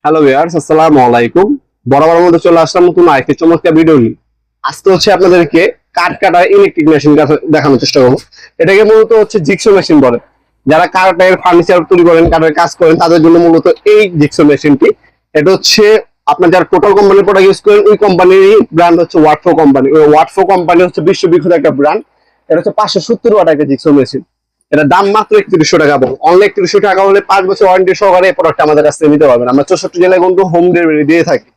Hello viewers, আসসালামু আলাইকুম। বরাবরের মধ্যে চলে আসলাম নতুন আরেকটি চমৎকার ভিডিও নিয়ে। আজকে হচ্ছে আপনাদেরকে কাঠ কাটা ইলেকট্রিক মেশিন দেখানোর চেষ্টা করবো। এটাকে মূলত হচ্ছে জিক্সো মেশিন বলে। যারা কাঠের ফার্নিচার তৈরি করেন, কাঠের কাজ করেন, তাদের জন্য মূলত এই জিক্সো মেশিনটি। এটা হচ্ছে আপনার যারা টোটাল কোম্পানির প্রোডাক্ট ইউজ করেন, ওই কোম্পানির ব্র্যান্ড হচ্ছে ওয়াটফো কোম্পানি। ওই ওয়াটফো কোম্পানি হচ্ছে বিশ্ববিখ্যাত একটা ব্র্যান্ড। এটা হচ্ছে 570 ওয়াট একটা জিক্সো মেশিন। এটা দাম মাত্র 3100 টাকা পাবো। অনলি 3100 টাকা হলে 5 বছর ওয়ারেন্টি সহকারে এই প্রোডাক্ট আমাদের কাছ থেকে নিতে পারবেন। আমরা 64 জেলায় কিন্তু হোম ডেলিভারি দিয়ে থাকি।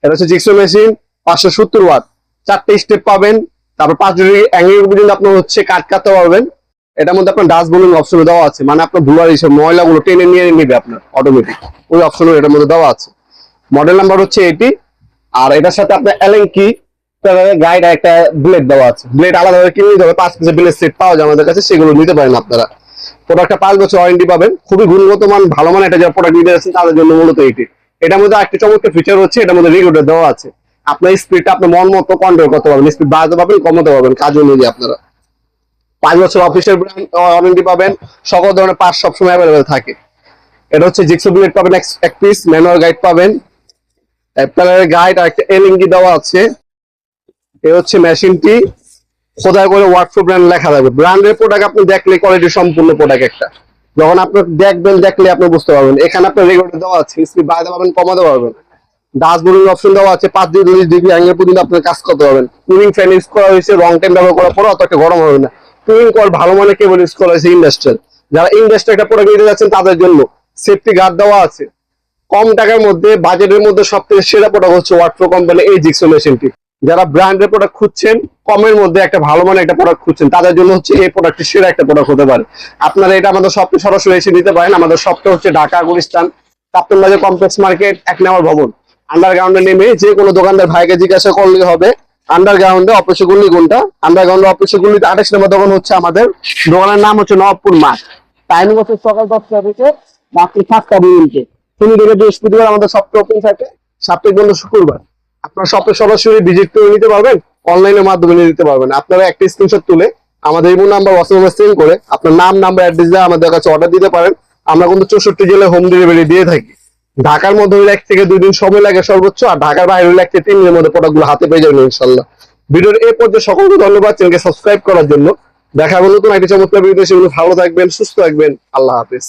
এটা হচ্ছে জিক্সো মেশিন, 570 ওয়াট, 4টে স্টেপ পাবেন। তারপর 5 ডিগ্রি অ্যাঙ্গেল পর্যন্ত আপনার হচ্ছে কাট কাটতে পারবেন। এটার মধ্যে আপনার ডাস্ট বোলিং অপশন দেওয়া আছে, মানে আপনার ধুলার হিসেবে ময়লাগুলো টেনে নিয়ে নেবে আপনার অটোমেটিক। ওই অপশনও এটার মধ্যে দেওয়া আছে। মডেল নাম্বার হচ্ছে এটি। আর এটার সাথে আপনার অ্যালেন কি গাইড একটা ব্লেড দেওয়া আছে। ব্লেড আলাদাভাবে কিনে নিতে হবে। 5 পিসের ব্লেড সেট পাওয়া যায় আমাদের কাছে, সেগুলো নিতে পারেন আপনারা। প্রোডাক্টটা 5 বছর ওয়ারেন্টি পাবেন। খুবই গুণগত মান, ভালো মান একটা যারা প্রোডাক্ট নিতে যাচ্ছেন তাদের জন্য মূলত এটি। এটার মধ্যে একটা চমৎকার ফিচার হচ্ছে এটার মধ্যে রেগুলেটর দেওয়া আছে। আপনার স্পিডটা আপনার মন মতো কন্ট্রোল করতে পারবেন। স্পিড বাড়াতে পারবেন, কমাতে পারবেন কাজ অনুযায়ী আপনারা। 5 বছর অফিসিয়াল ওয়ারেন্টি পাবেন। সকল ধরনের পার্টস সবসময় অ্যাভেলেবেল থাকে। এটা হচ্ছে জিক্সো ব্লেড পাবেন এক পিস, ম্যানুয়াল গাইড পাবেন, অ্যাপেলের গাইড আর একটা এলএনজি দেওয়া আছে। এ হচ্ছে মেশিনটি। খোদাই করে ওয়াটফো ব্র্যান্ড লেখা থাকবে। ব্র্যান্ডের প্রোডাক্ট আপনি দেখলে কোয়ালিটি সম্পূর্ণ প্রোডাক্ট একটা। যখন আপনি দেখলে আপনি বুঝতে পারবেন। এখানে আপনার রেগুলেটর দেওয়া আছে, স্পিড বাড়াতে পারবেন, কমাতে পারবেন। ডাস্ট বোলিং অপশন দেওয়া আছে। 5 ডিগ্রি অ্যাঙ্গেল পর্যন্ত আপনার কাজ করতে পারবেন। কুলিং ফ্যান ইউজ করা হয়েছে, রং টাইম ব্যবহার করার পর অত একটা গরম হবে না। কুলিং কল ভালো মানের কেবল ইউজ করা হয়েছে ইন্ডাস্ট্রিয়াল। যারা ইন্ডাস্ট্রিয়াল একটা প্রোডাক্ট নিতে যাচ্ছেন তাদের জন্য সেফটি গার্ড দেওয়া আছে। কম টাকার মধ্যে, বাজেটের মধ্যে সবথেকে সেরা প্রোডাক্ট হচ্ছে ওয়াটফো কোম্পানির এই জিক্সো মেশিনটি। যারা ব্র্যান্ডের প্রোডাক্ট খুঁজছেন, কমের মধ্যে একটা ভালো মানের একটা প্রোডাক্ট খুঁজছেন, তাদের জন্য হচ্ছে এই প্রোডাক্টটি সেরা একটা প্রোডাক্ট হতে পারে। আপনারা এটা আমাদের শপে সরাসরি এসে নিতে পারেন। আমাদের শপটা হচ্ছে ঢাকা গুলিস্তান কাপ্তান বাজার কমপ্লেক্স মার্কেট, 1 নম্বর ভবন। আন্ডারগ্রাউন্ডে নেমে যে কোনো দোকানদার ভাইকে জিজ্ঞাসা করলেই হবে আন্ডারগ্রাউন্ডে অফিসে গুল্লি কোনটা। আন্ডারগ্রাউন্ডে অফিসে গুল্লিতে 28 নম্বর দোকান হচ্ছে আমাদের। দোকানের নাম হচ্ছে নবাবপুর মাঠ। টাইমিং হচ্ছে সকাল 10টা থেকে রাত্রি 7টা পর্যন্ত। শনি থেকে বৃহস্পতিবার আমাদের শপটা ওপেন থাকে, সাপ্তাহিক বন্ধ শুক্রবার। আপনার শপে সরাসরি ভিজিট করে নিতে পারবেন, অনলাইনের মাধ্যমে নিয়ে নিতে পারবেন। আপনারা একটা স্ক্রিনশট তুলে আমাদের ইমো নাম্বার, হোয়াটসঅ্যাপ সেন্ড করে আপনার নাম, নাম্বার, অ্যাড্রেস দিয়ে আমাদের কাছে অর্ডার দিতে পারেন। আমরা কিন্তু 64 জেলায় হোম ডেলিভারি দিয়ে থাকি। ঢাকার মধ্যে হলে 1 থেকে 2 দিন সময় লাগে সর্বোচ্চ, আর ঢাকার বাইরে হলে 1 থেকে 3 দিনের মধ্যে প্রোডাক্টগুলো হাতে পেয়ে যাবেন ইনশাল্লাহ। ভিডিওর এই পর্যায়ে সকলকে ধন্যবাদ চ্যানেলকে সাবস্ক্রাইব করার জন্য। দেখা হলো নতুন একটি চমৎকার ভিডিও। সেগুলো ভালো থাকবেন, সুস্থ থাকবেন। আল্লাহ হাফেজ।